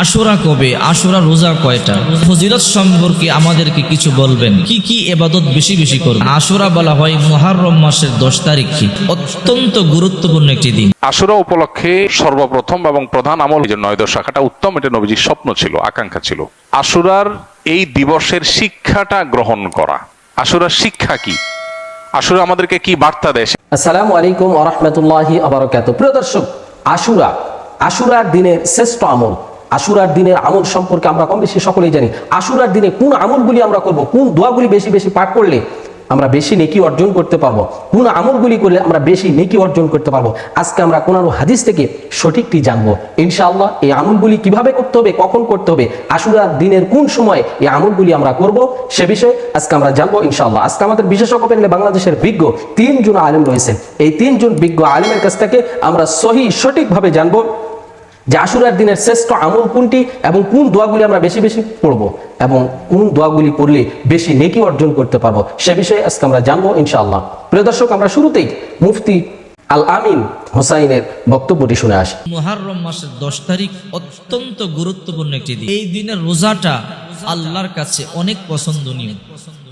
আশুরা কবে, আশুরা রোজা কয়টা, ফজিলত সম্পর্কে আমাদেরকে কিছু বলবেন। কি কি ইবাদত বেশি বেশি করবেন। আশুরা বলা হয় মুহররম মাসের 10 তারিখকে, অত্যন্ত গুরুত্বপূর্ণ একটি দিন। আশুরা উপলক্ষে সর্বপ্রথম এবং প্রধান আমল যে 9 রাখাটা উত্তম, এটা নবীজির স্বপ্ন ছিল, আকাঙ্ক্ষা ছিল। আশুরার এই দিবসের শিক্ষাটা গ্রহণ করা। আশুরার শিক্ষা কি? আশুরা আমাদেরকে কি বার্তা দেয়? আসসালামু আলাইকুম ওয়া রাহমাতুল্লাহি ওয়া বারাকাতুহু। প্রিয় দর্শক, আশুরার দিনের শ্রেষ্ঠ আমল, আশুরার দিনের আমল সম্পর্কে আমরা কম বেশি সকলেই জানি। আশুরার দিনে কোন আমলগুলি আমরা করব, কোন দোয়াগুলি বেশি বেশি পাঠ করলে আমরা বেশি নেকি অর্জন করতে পারবো, কোন আমলগুলি করলে আমরা বেশি নেকি অর্জন করতে পারবো। আজকে আমরা কোরআন ও হাদিস থেকে সঠিকটি জানবো ইনশাআল্লাহ। এই আমলগুলি কিভাবে করতে হবে, কখন করতে হবে, আশুরার দিনের কোন সময় এই আমলগুলি আমরা করব, সে বিষয়ে আজকে আমরা জানবো ইনশাআল্লাহ। আজকে আমাদের বিশেষজ্ঞ প্যানেলে বাংলাদেশের বিজ্ঞ 3 জন আলেম রয়েছেন। এই 3 জন বিজ্ঞ আলেমের কাছ থেকে আমরা সঠিকভাবে জানবো যে আশুরার দিনের শ্রেষ্ঠ আমল কোনটি এবং কোন দোয়াগুলি আমরা বেশি বেশি পড়বো এবং কোন দোয়াগুলি পড়লে বেশি নেকি অর্জন করতে পারবো, সে বিষয়ে আজকে আমরা জানবো ইনশাআল্লাহ। প্রিয় দর্শক, আমরা শুরুতেই মুফতি আল আমিন হোসাইনের বক্তব্যটি শুনে আসি। মুহররম মাসের 10 তারিখ অত্যন্ত গুরুত্বপূর্ণ একটি দিন। এই দিনের রোজাটা আল্লাহর কাছে অনেক পছন্দনীয়।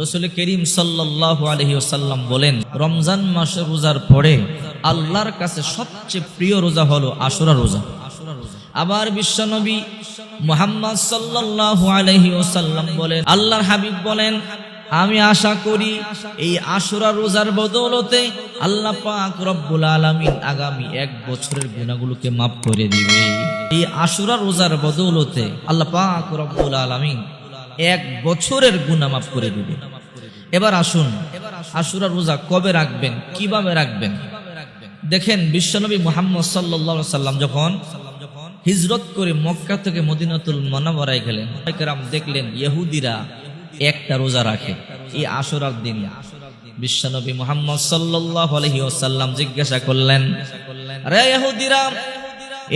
রাসূল করিম সাল্লাল্লাহু আলাইহি ওয়াসাল্লাম বলেন, রমজান মাসের রোজার পরে আল্লাহর কাছে সবচেয়ে প্রিয় রোজা হলো আশুরা রোজা। আবার বিশ্বনবী মুহাম্মদ সাল্লাল্লাহু আলাইহি ওয়াসাল্লাম বলেন, আল্লাহর হাবিব বলেন, আমি আশা করি এই আশুরা রোজার বদৌলতে আল্লাহ পাক রব্বুল আলামিন আগামী 1 বছরের গুনাহগুলোকে মাফ করে দিবে। এই আশুরা রোজার বদৌলতে আল্লাহ পাক রব্বুল আলামিন 1 বছরের গুনাহ মাফ করে দিবে। এবার আসুন, আশুরা রোজা কবে রাখবেন, কিভাবে রাখবেন। দেখেন, বিশ্বনবী মুহাম্মদ সাল্লাল্লাহু আলাইহি ওয়াসাল্লাম যখন হিজরত করে মক্কা থেকে মদিনাতুল মুনাওয়ারায় গেলেন, একরাম দেখলেন ইহুদিরা একটা রোজা রাখে এই আশুরার দিন। বিশ্বনবী মুহাম্মদ সাল্লাল্লাহু আলাইহি ওয়াসাল্লাম জিজ্ঞাসা করলেন, আরে ইহুদিরা,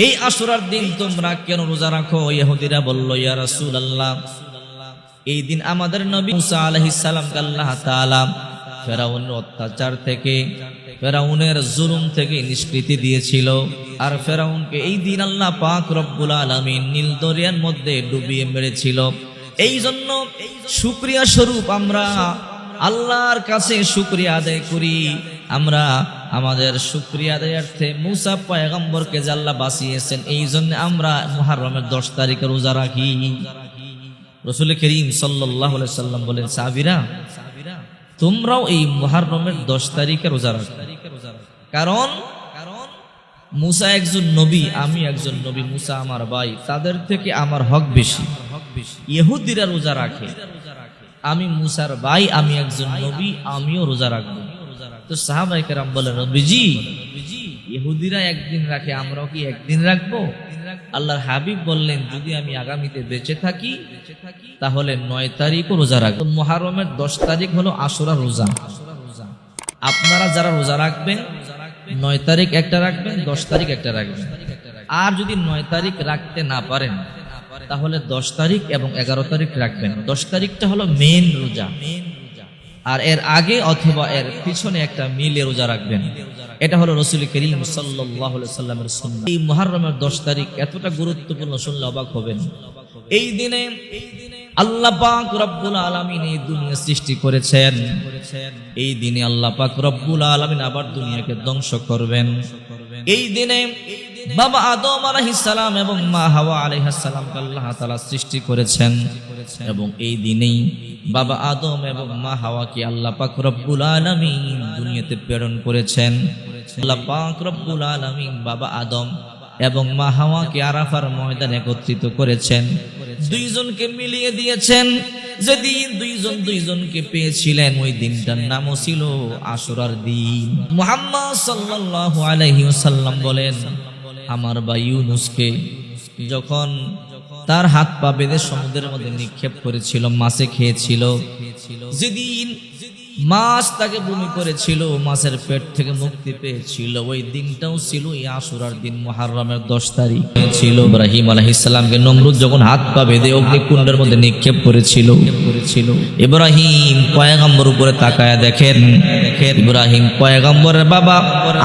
এই আশুরার দিন তোমরা কেন রোজা রাখো? ইহুদিরা বলল, ইয়া রাসূলুল্লাহ, এই দিন আমাদের নবী মুসা আলাইহিস সালামকে আল্লাহ তাআলা ফেরাউনের অত্যাচার থেকে, ফেরাউনের জুলুম থেকে নিষ্কৃতি দিয়েছিল। আর ফেরাউনকে এই দিন আল্লাহ পাক রব্বুল আলামিন নীল দরিয়ার মধ্যে ডুবিয়ে মেরেছিল। এই জন্য শুকরিয়া স্বরূপ আমরা আল্লাহর কাছে শুকরিয়া আদায় করি। আমরা আমাদের শুকরিয়া আদায়ার্থে মুসা পয়গম্বরকে যে আল্লাহ বাঁচিয়েছেন, এই জন্য আমরা মুহররমের 10 তারিখে রোজা রাখি। রাসূল করিম সাল্লাল্লাহু আলাইহি সাল্লাম বলেন, সাহাবীরা, তোমরাও এই মুহররমের 10 তারিখে রোজা রাখো। কারণ মুসা একজন নবী, আমি একজন নবী, মুসা আমার ভাই, তাদের থেকে আমার হক বেশি। ইহুদিরা রোজা রাখে, আমি মুসার ভাই, আমি একজন নবী, আমিও রোজা রাখবো। তো সাহাবায়ে কেরাম বলেন, নবীজি, ইহুদিরা একদিন রাখে, আমরাও কি একদিন রাখবো? আল্লাহর হাবিব বললেন, যদি আমি আগামীতে বেঁচে থাকি তাহলে 9 তারিখও রোজা রাখবো। মুহররমের 10 তারিখ হলো আশুরা রোজা। আপনারা যারা রোজা রাখবেন 9 তারিখ একটা রাখবেন, 10 তারিখ একটা রাখবেন। আর যদি 9 তারিখ রাখতে না পারেন তাহলে 10 তারিখ এবং 11 তারিখ রাখবেন। 10 তারিখটা হলো মেইন রোজা, আর এর আগে অথবা এর পিছনে একটা মিলে রোজা রাখবেন। এটা হলো রাসূল করিম সাল্লাল্লাহু আলাইহি সাল্লামের সুন্নাহ। এই মুহররমের 10 তারিখ এতটা গুরুত্বপূর্ণ, শুনলে অবাক হবেন। এই দিনে আল্লাহ পাক রব্বুল আলামিন এই দুনিয়া সৃষ্টি করেছেন। এই দিনে আল্লাহ পাক রব্বুল আলামিন আবার দুনিয়াকে ধ্বংস করবেন। এই দিনে বাবা আদম আলাইহিস সালাম এবং মা হাওয়া আলাইহিস সালামকে আল্লাহ তাআলা সৃষ্টি করেছেন, এবং এই দিনেই বাবা আদম এবং মা হাওয়াকে আল্লাহ পাক রব্বুল আলামিন দুনিয়াতে প্রেরণ করেছেন। আল্লাহ পাক রব্বুল আলামিন বাবা আদম এবং মা হাওয়াকে আরাফার ময়দানে একত্রিত করেছেন, দুইজনকে মিলিয়ে দিয়েছেন। যেদিন দুইজনকে পেয়েছিলেন, ওই দিনটার নামও ছিল আশুরার দিন। মুহাম্মদ সাল্লাল্লাহু আলাইহি ওয়াসাল্লাম বলেন, আমার ভাই ইউনূসকে যখন তার হাত পা বেঁধে সমুদ্রের মধ্যে নিক্ষেপ করেছিল, মাছে খেয়েছিল, যেদিন মাছ তাকে বমি করেছিল, মাছের পেট থেকে মুক্তি পেয়েছিল। ওই দিনটাও ছিল এই আশুরার দিন, মুহররমের 10 তারিখ ছিল। ইব্রাহিম আলাইহিস সালামকে নমরুদ যখন হাত পা বেঁধে অগ্নিকুণ্ডের মধ্যে নিক্ষেপ করেছিল, ইব্রাহিম পয়গম্বর উপরে তাকায় দেখেন, ইব্রাহিম পয়গম্বরের বাবা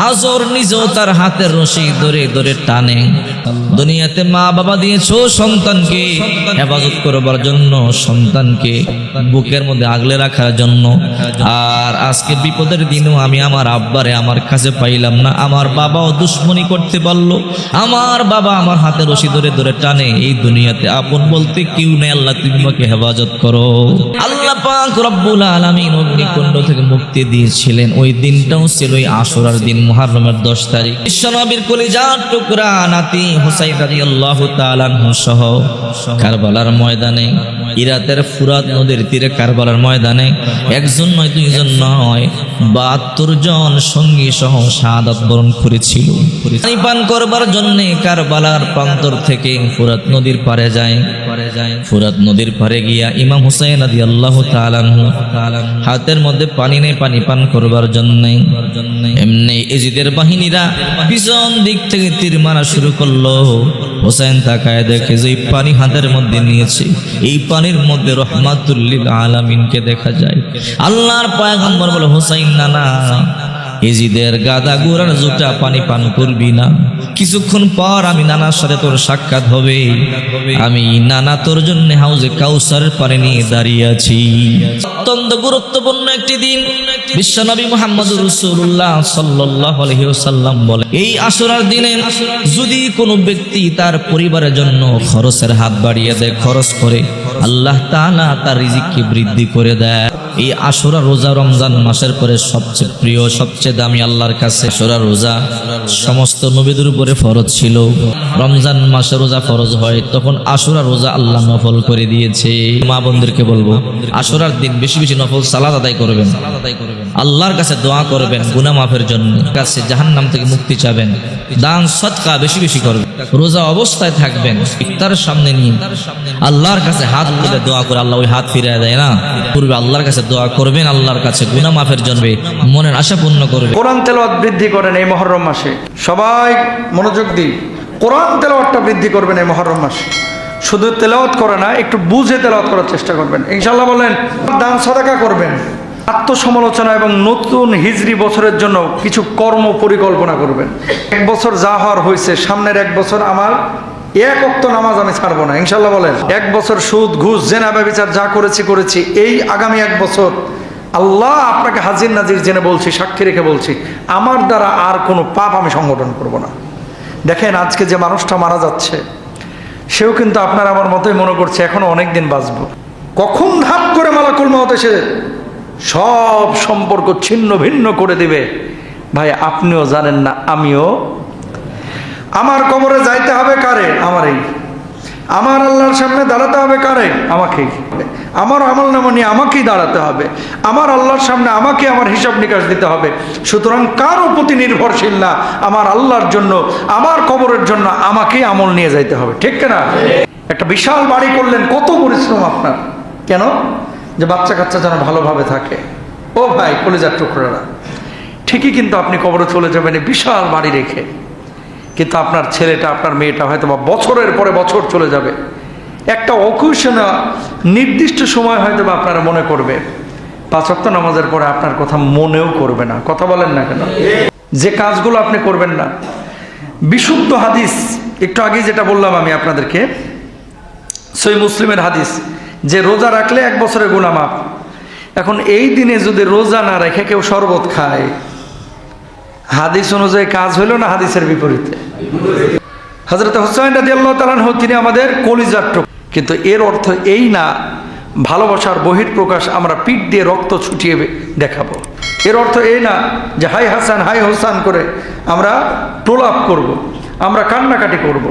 আজর নিজেও তার হাতের রশি ধরে ধরে টানে। দুনিয়াতে মা বাবা দিয়েছো সন্তানকে হেফাজত করবার জন্য, সন্তানকে বুকের মধ্যে আগলে রাখার জন্য, আর আজকে বিপদের দিনও আমি আমার আব্বারে আমার কাছে পাইলাম না। আমার বাবাও দুশ্মনী করতে পারলো, আমার বাবা আমার হাতে রশি ধরে ধরে টানে। এই দুনিয়াতে আপন বলতে কেউ নেই, আল্লাহ তুমি আমাকে হেফাজত করো। আল্লাহ পাক রব্বুল আলামিন অগ্নিকুণ্ড থেকে মুক্তি দিয়েছিলেন। ওই দিনটাও ছিল ওই আশুরার দিন, মুহররমের 10 তারিখ। বিশ্বনবীর কলিজার টুকরা নাতি হুসাইন রাদিয়াল্লাহু তাআলা আনহু সহ কারবালার ময়দানে, ইরাতের ফুরাত নদীর তীরে কারবালার ময়দানে একজন নয়, দুইজন নয়, 72 জন সঙ্গী সহ শাহাদাত বরণ করেছিল। পানি পান করবার জন্য কারবালার প্রান্তর থেকে ফুরাত নদীর পারে যায়। ফুরাত নদীর পারে গিয়া ইমাম হুসাইন রাদিয়াল্লাহু তাআলা আনহু হাতের মধ্যে পানি নেই পানি পান করবার জন্য। এমনি ইজিদের বাহিনীরা পিছন দিক থেকে তীর মারা শুরু করলো। হুসাইন তাকায় দেখে যে পানি হাতের মধ্যে নিয়েছে, এই পানির মধ্যে রহমাতুল লিল আলামিনকে দেখা যায়। আল্লাহর পয়গম্বর বলে, হুসাইন নানা, ইজিদের গাদা গোরার জুটা পানি পান করবি না, কিছুক্ষণ পর আমি নানার সাথে তোর সাক্ষাৎ হবে। আমি নানা তোর জন্য হাউজে কাউসারের পানি নিয়ে দাঁড়িয়ে আছি। অত্যন্ত গুরুত্বপূর্ণ একটি দিন। বিশ্বনবী মুহাম্মদুর রাসূলুল্লাহ সাল্লাল্লাহু আলাইহি ওয়াসাল্লাম বলে, এই আশুরার দিনে যদি কোনো ব্যক্তি তার পরিবারের জন্য খরচের হাত বাড়িয়ে দেয়, খরচ করে, আল্লাহ তাআলা তার রিজিককে বৃদ্ধি করে দেয়। এই আশুরা রোজা রমজান মাসের পরে সবচেয়ে প্রিয়, সবচেয়ে দামি আল্লাহর কাছে। আশুরা রোজা সমস্ত নবীদের উপরে ফরজ ছিল। রমজান মাসে রোজা ফরজ হয়, তখন আশুরা রোজা আল্লাহ নফল করে দিয়েছে। মা বোনদেরকে বলবো, আশুরার দিন বেশি বেশি নফল সালাত আদায় করবেন, আল্লাহর কাছে দোয়া করবেন গুনাহ মাফের জন্য, কাছে জাহান্নাম থেকে মুক্তি চাবেন, দান সদকা বেশি বেশি করবেন, রোজা অবস্থায় থাকবেন, ইফতারের সামনে নিয়ে আল্লাহর কাছে হাত তুলে দোয়া করে, আল্লাহ ওই হাত ফিরিয়ে দেয় না, পূর্বে আল্লাহর কাছে দোয়া করবেন, আল্লাহর কাছে গুনাহ মাফের জন্য মনের আশা পূর্ণ করবে। কোরআন তেলাওয়াত বৃদ্ধি করেন এই মুহররম মাসে, সবাই মনোযোগ দিই। কোরআন তেলাওয়াতটা বৃদ্ধি করবেন এই মুহররম মাসে। শুধু তেলাওয়াত করে না, একটু বুঝে তেলাওয়াত করার চেষ্টা করবেন ইনশাআল্লাহ। বলেন, দান সাদাকা করবেন, আত্মসমালোচনা এবং নতুন হিজরি বছরের জন্য কিছু কর্ম পরিকল্পনা করবেন। এক বছর যা হওয়ার হয়েছে, সামনের এক বছর আমার এক ওয়াক্ত নামাজ আমি ছাড়বো না ইনশাআল্লাহ। বলেন, এক বছর সুদ ঘুষ জেনা ব্যভিচার যা করেছি, এই আগামী এক বছর আল্লাহ আপনাকে হাজির নাজির জেনে বলছি, সাক্ষী রেখে বলছি, আমার দ্বারা আর কোনো পাপ আমি সংগঠন করব না। দেখেন, আজকে যে মানুষটা মারা যাচ্ছে, সেও কিন্তু আপনার আমার মতোই মনে করছে এখনো অনেক দিন বাঁচবো। কখন ধাপ করে মালাকুল মউত এসে সব সম্পর্ক ছিন্ন ভিন্ন করে দিবে, ভাই আপনিও জানেন না, আমিও। আমার কবরে যাইতে হবে কারে? আমারই। আমার আল্লাহর সামনে দাঁড়াতে হবে কারে? আমাকেই। আমার আমল নামা নিয়ে আমাকেই দাঁড়াতে হবে, আমার আল্লাহর সামনে আমাকে আমার হিসাব নিকাশ দিতে হবে। সুতরাং কারো প্রতি নির্ভরশীল না, আমার আল্লাহর জন্য, আমার কবরের জন্য আমাকেই আমল নিয়ে যাইতে হবে, ঠিক কিনা? একটা বিশাল বাড়ি করলেন, কত পরিশ্রম আপনার, কেন? যে বাচ্চা কাচ্চা যেন ভালোভাবে থাকে। ও ভাই কলিজার টুকরারা, ঠিকই কিন্তু আপনি কবরে চলে যাবেন এই বিশাল বাড়ি রেখে, কিন্তু আপনার ছেলেটা, আপনার মেয়েটা হয়তো বা বছরের পরে বছর চলে যাবে। একটা অকুশনা নির্দিষ্ট সময় হয়তো বা আপনারা মনে করবে, 5 ওয়াক্ত নামাজের পরে আপনার কথা মনেও করবে না। কথা বলেন না কেন? যে কাজগুলো আপনি করবেন না, বিশুদ্ধ হাদিস, একটু আগে যেটা বললাম আমি আপনাদেরকে, সহিহ মুসলিমের হাদিস, যে রোজা রাখলে 1 বছরের গুনাহ মাফ। এখন এই দিনে যদি রোজা না রেখে কেউ শরবত খায়, হাদিস অনুযায়ী কাজ হইল না হাদিসের বিপরীতে? হযরত হুসাইন রাদিয়াল্লাহু তাআলা আনহু তিনি আমাদের কলিজার টুকরা, কিন্তু এর অর্থ এই না ভালোবাসার বহিঃপ্রকাশ আমরা পিঠ দিয়ে রক্ত ছুটিয়ে দেখাবো। এর অর্থ এই না যে হাই হাসান হাই হোসান করে আমরা প্রলাপ করব, আমরা কান্নাকাটি করব।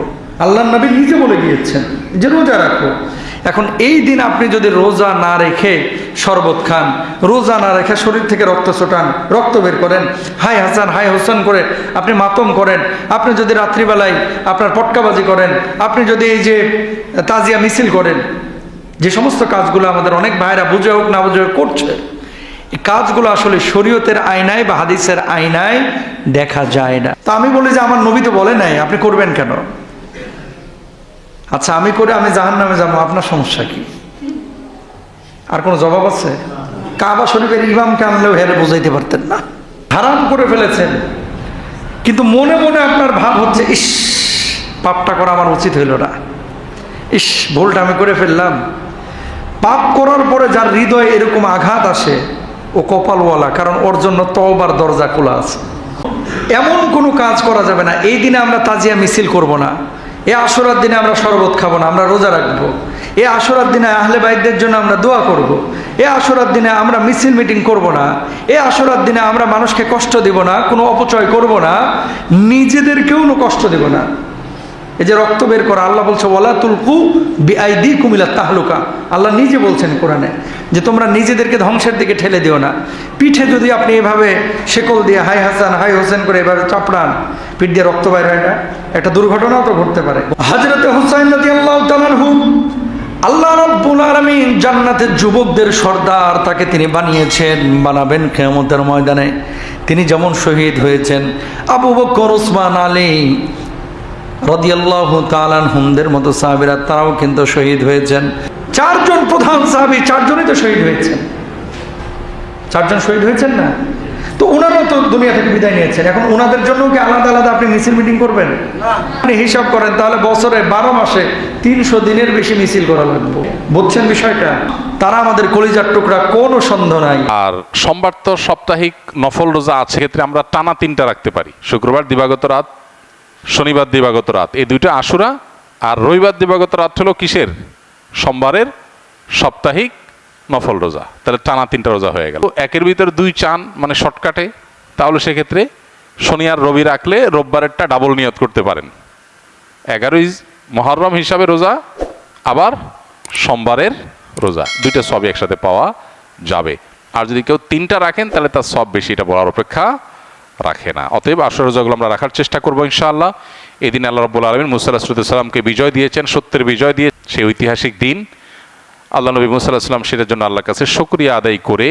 আল্লাহর নবী নিজে বলে গিয়েছেন যে রোজা রাখো। এখন এই দিন আপনি যদি রোজা না রেখে শরবত খান, রোজা না রেখে শরীর থেকে রক্ত ছোটান, রক্ত বের করেন, হাই হাসান হাই হোসেন করে আপনি মাতম করেন, আপনি যদি রাত্রিবেলায় আপনার পটকাবাজি করেন, আপনি যদি এই যে তাজিয়া মিছিল করেন, যে সমস্ত কাজগুলো আমাদের অনেক ভাইরা বুঝে হোক না বুঝে হোক করছে, এই কাজগুলো আসলে শরীয়তের আয়নায় বা হাদিসের আয়নায় দেখা যায় না। তা আমি বলি যে আমার নবী তো বলে নাই, আপনি করবেন কেন? আচ্ছা আমি করে আমি জাহান্নামে যাবো, আপনার সমস্যা কি? আর কোনো জবাব আছে? কাবা শরীফের ইমামকে আনলেও হেরে বোঝাইতে পারতেন না। হারাম করে ফেলেছেন, কিন্তু মনে মনে আপনার ভাব হচ্ছে, ইস পাপটা করা আমার উচিত হইল না, ইস ভুলটা আমি করে ফেললাম। পাপ করার পরে যার হৃদয়ে এরকম আঘাত আসে ও কপালওয়ালা, কারণ ওর জন্য তওবার দরজা খোলা আছে। এমন কোনো কাজ করা যাবে না। এই দিনে আমরা তাজিয়া মিছিল করব না, এ আশুরার দিনে আমরা শরবত খাবো না, আমরা রোজা রাখবো। এ আশুরার দিনে আহলে বাইতদের জন্য আমরা দোয়া করব। এ আশুরার দিনে আমরা মিছিল মিটিং করব না। এ আশুরার দিনে আমরা মানুষকে কষ্ট দিব না, কোনো অপচয় করব না, নিজেদেরকেও কষ্ট দেব না। এই যে রক্ত বের করা, আল্লাহ বলছে ওয়ালা তুলকু বিআইদিকুম ইলা তাহলুকা। আল্লাহ নিজে বলছেন কোরআনে যে তোমরা নিজেদেরকে ধ্বংসের দিকে ঠেলে দিও না। পিঠে যদি আপনি এভাবে শেকল দিয়ে হাই হাসান হাই হোসেন করে এভাবে চাপড়ান, পিঠ দিয়ে রক্ত বাইর হয় না, একটা দুর্ঘটনাও তো ঘটতে পারে। হযরতে হুসাইন রাদিয়াল্লাহু তাআলা আনহু, আল্লাহ রাব্বুল আলামিন জান্নাতের যুবকদের সর্দার তাকে তিনি বানিয়েছেন, বানাবেন কিয়ামতের ময়দানে। তিনি যেমন শহীদ হয়েছেন, আবু বকর, ওসমান, আলী রাদিয়াল্লাহু তাআলা আনহুমদের মতো সাহাবীরা তারাও কিন্তু শহীদ হয়েছেন। চারজন প্রধান সাহাবী, চারজনই তো শহীদ হয়েছেন। চারজন শহীদ হয়েছেন না? তো ওনারাও তো দুনিয়া থেকে বিদায় নিয়েছেন। এখন ওনাদের জন্য কি আলাদা আলাদা আপনি মিছিল মিটিং করবেন? আপনি হিসাব করেন তাহলে বছরে 12 মাসে 300 দিনের বেশি মিছিল করা লাগবে। বুঝছেন বিষয়টা? তারা আমাদের কলিজার টুকরা, কোনো সন্দেহ নাই। আর সোমবার তো সাপ্তাহিক নফল রোজা আছে, ক্ষেত্রে আমরা টানা 3টা রাখতে পারি। শুক্রবার দিবাগত রাত, শনিবার দিবাগত রাত, এই দুইটা আশুরা। আর রবিবার দিবাগত রাত হলো কিসের? সোমবারের সাপ্তাহিক নফল রোজা। তাহলে টানা 3টা রোজা হয়ে গেল। একের ভিতরে 2 চান, মানে শর্টকাটে। তাহলে সেক্ষেত্রে শনি আর রবি রাখলে রোববারেরটা ডাবল নিয়ত করতে পারেন। 11ই মুহররম হিসাবে রোজা, আবার সোমবারের রোজা, দুইটা সবই একসাথে পাওয়া যাবে। আর যদি কেউ 3টা রাখেন তাহলে তার সব বেশি, এটা বলার অপেক্ষা রাখে না। অতএব আসর রোজাগুলো আমরা রাখার চেষ্টা করবো ইনশাআল্লাহ। এই দিন আল্লাহ রাব্বুল আলামিন মুসা আলাইহিস সালামকে বিজয় দিয়েছেন, সত্যের বিজয় দিয়ে। সেই ঐতিহাসিক দিন আল্লাহ নবী মুসা আলাইহিস সালাম সেটার জন্য আল্লাহর কাছে শুকরিয়া আদায় করে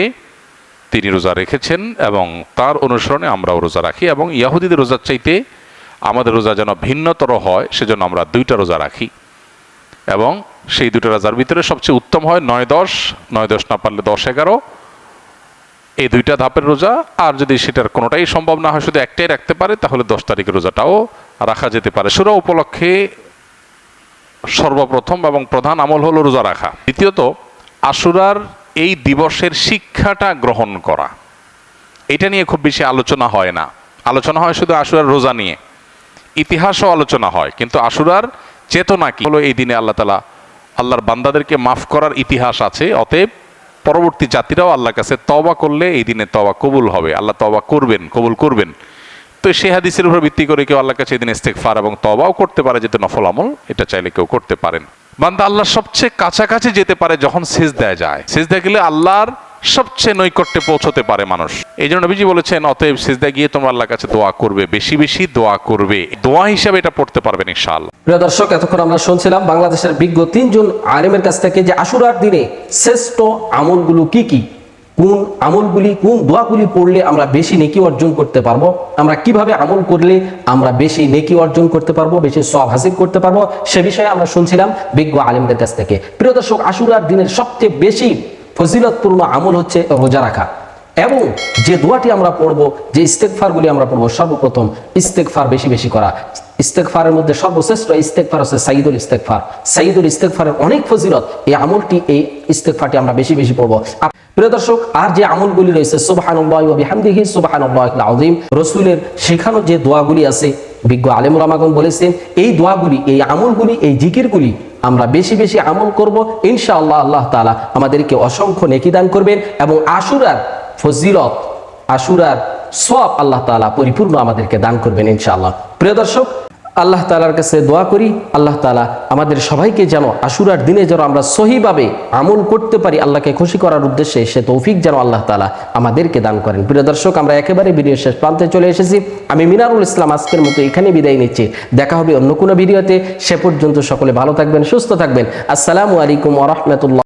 তিনি রোজা রেখেছেন, এবং তার অনুসরণে আমরাও রোজা রাখি। এবং ইয়াহুদীদের রোজার চাইতে আমাদের রোজা যেন ভিন্নতর হয়, সেজন্য আমরা 2টা রোজা রাখি। এবং সেই 2টা রোজার ভিতরে সবচেয়ে উত্তম হয় 9-10, 9-10 না পারলে 10-11, এই 2টা ধাপের রোজা। আর যদি সেটার কোনোটাই সম্ভব না হয়, শুধু একটাই রাখতে পারে, তাহলে 10 তারিখের রোজাটাও রাখা যেতে পারে। আশুরা উপলক্ষে সর্বপ্রথম এবং প্রধান আমল হলো রোজা রাখা। দ্বিতীয়ত, আশুরার এই দিবসের শিক্ষাটা গ্রহণ করা। এটা নিয়ে খুব বেশি আলোচনা হয় না। আলোচনা হয় শুধু আশুরার রোজা নিয়ে, ইতিহাসও আলোচনা হয়, কিন্তু আশুরার চেতনা কি হলো, এই দিনে আল্লাহ তাআলা আল্লাহর বান্দাদেরকে মাফ করার ইতিহাস আছে। অতএব পরবর্তী জাতিরাও আল্লাহর কাছে তওবা করলে এই দিনে তওবা কবুল হবে, আল্লাহ তওবা করবেন, কবুল করবেন। তো সেই হাদিসের উপর ভিত্তি করে কেউ আল্লাহর কাছে এই দিনে ইস্তেগফার এবং তওবাও করতে পারে, যেটা নফল আমল, এটা চাইলে কেউ করতে পারেন। বান্দা আল্লাহর সবচেয়ে কাছাকাছি যেতে পারে যখন সিজদায় যায়। সিজদায় গেলে আল্লাহর সবচেয়ে নৈকট্যে পৌঁছতে পারে মানুষ। এই জন্য নবীজি বলেছেন, অতএব সিজদায় গিয়ে তোমরা আল্লাহর কাছে দোয়া করবে, বেশি বেশি দোয়া করবে। দোয়া হিসাবে এটা পড়তে পারবেন ইনশাআল্লাহ। প্রিয় দর্শক, এতক্ষণ আমরা শুনছিলাম বাংলাদেশের বিজ্ঞ 3 জন আলেমের কাছ থেকে যে আশুরার দিনে শ্রেষ্ঠ আমলগুলো কি কি, কোন আমলগুলি, কোন দোয়াগুলি পড়লে আমরা বেশি নেকি অর্জন করতে পারবো, আমরা কিভাবে আমল করলে আমরা বেশি নেকি অর্জন করতে পারবো, বেশি সওয়াব হাসিল করতে পারবো, সে বিষয়ে আমরা শুনছিলাম বিজ্ঞ আলেমদের কাছ থেকে। প্রিয় দর্শক, আশুরার দিনের সবচেয়ে বেশি ফজিলতপূর্ণ আমল হচ্ছে রোজা রাখা। এবং যে দোয়াটি আমরা পড়বো, যে ইস্তেগফারগুলি আমরা পড়বো, সর্বপ্রথম ইস্তেগফার বেশি বেশি করা। ইস্তেগফারের মধ্যে সর্বশ্রেষ্ঠ ইস্তেগফার হচ্ছে সাইয়্যিদুল ইস্তেগফার। সাইয়্যিদুল ইস্তেগফারের অনেক ফজিলত, এই আমলটি, এই ইস্তেগফারটি আমরা বেশি বেশি পড়বো। প্রিয় দর্শক, আর যে আমলগুলি রয়েছে, সুবহানাল্লাহি ওয়া বিহামদিহি সুবহানাল্লাহিল আযীম, রাসূলের শেখানো যে দোয়াগুলি আছে, বিজ্ঞ আলেম ওলামাগণ বলেছেন, এই দোয়াগুলি, এই আমলগুলি, এই জিকিরগুলি আমরা বেশি বেশি আমল করব, ইনশাআল্লাহ আল্লাহ তাআলা আমাদেরকে অসংখ্য নেকি দান করবেন। এবং আশুরার ফজিলত, আশুরার সওয়াব আল্লাহ তাআলা পরিপূর্ণ আমাদেরকে দান করবেন ইনশাআল্লাহ। প্রিয় দর্শক, আল্লাহ তাআলার কাছে দোয়া করি, আল্লাহ তাআলা আমাদের সবাইকে যেন আশুরার দিনে যেন আমরা সহিভাবে আমল করতে পারি, আল্লাহকে খুশি করার উদ্দেশ্যে, সে তৌফিক যেন আল্লাহ তাআলা আমাদেরকে দান করেন। প্রিয় দর্শক, আমরা একেবারে ভিডিও শেষ প্রান্তে চলে এসেছি। আমি মিনারুল ইসলাম আজকের মতো এখানে বিদায় নিচ্ছি। দেখা হবে অন্য কোনো ভিডিওতে। সে পর্যন্ত সকলে ভালো থাকবেন, সুস্থ থাকবেন। আসসালামু আলাইকুম ওয়া রাহমাতুল্লাহ।